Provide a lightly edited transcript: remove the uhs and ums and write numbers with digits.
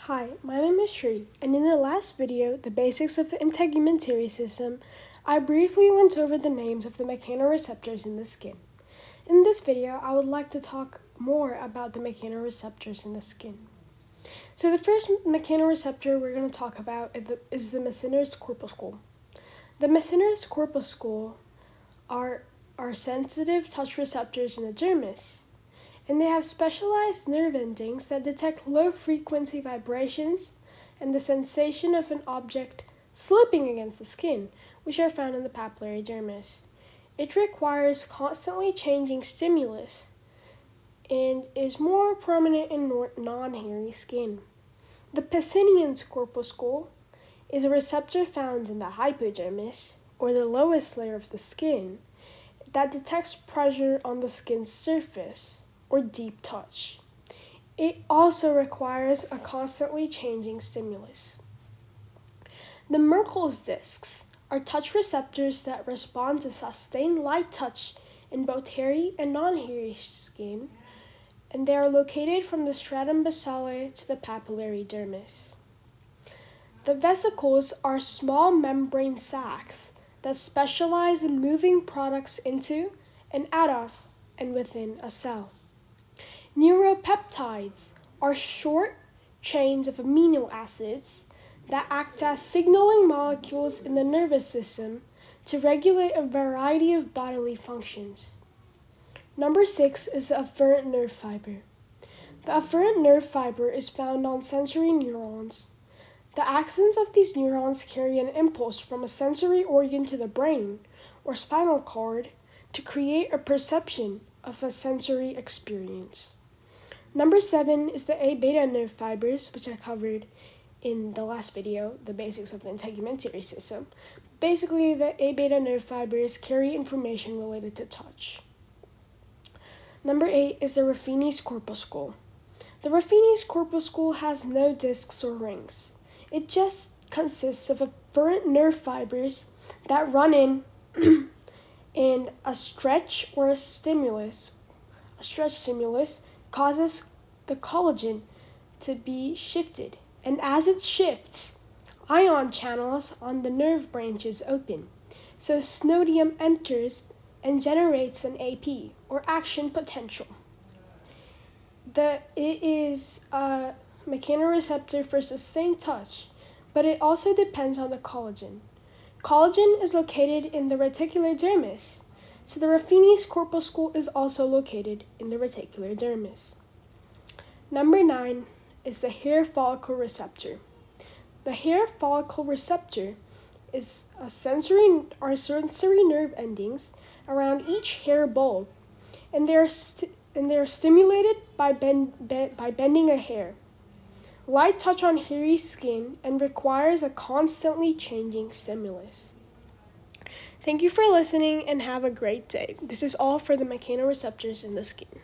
Hi, my name is Sri, and in the last video, The Basics of the Integumentary System, I briefly went over the names of the mechanoreceptors in the skin. In this video, I would like to talk more about the mechanoreceptors in the skin. So the first mechanoreceptor we're going to talk about is the Mechanoreceptors corpuscle. The Mechanoreceptors corpuscle are sensitive touch receptors in the dermis, and they have specialized nerve endings that detect low-frequency vibrations and the sensation of an object slipping against the skin, which are found in the papillary dermis. It requires constantly changing stimulus and is more prominent in non-hairy skin. The Pacinian's corpuscle is a receptor found in the hypodermis, or the lowest layer of the skin, that detects pressure on the skin's surface, or deep touch. It also requires a constantly changing stimulus. The Merkel's discs are touch receptors that respond to sustained light touch in both hairy and non-hairy skin, and they are located from the stratum basale to the papillary dermis. The vesicles are small membrane sacs that specialize in moving products into and out of and within a cell. Neuropeptides are short chains of amino acids that act as signaling molecules in the nervous system to regulate a variety of bodily functions. Number 6 is the afferent nerve fiber. The afferent nerve fiber is found on sensory neurons. The axons of these neurons carry an impulse from a sensory organ to the brain or spinal cord to create a perception of a sensory experience. Number 7 is the A-beta nerve fibers, which I covered in the last video, The Basics of the Integumentary System. Basically, the A-beta nerve fibers carry information related to touch. Number 8 is the Ruffini's corpuscle. The Ruffini's corpuscle has no discs or rings. It just consists of afferent nerve fibers that run in and a stretch stimulus causes the collagen to be shifted, and as it shifts, ion channels on the nerve branches open, so snodium enters and generates an AP, or action potential. It is a mechanoreceptor for sustained touch, but it also depends on the collagen. Collagen is located in the reticular dermis, so the Ruffini's corpuscle is also located in the reticular dermis. Number 9 is the hair follicle receptor. The hair follicle receptor is sensory nerve endings around each hair bulb, and they are stimulated by bending a hair. Light touch on hairy skin and requires a constantly changing stimulus. Thank you for listening and have a great day. This is all for the mechanoreceptors in the skin.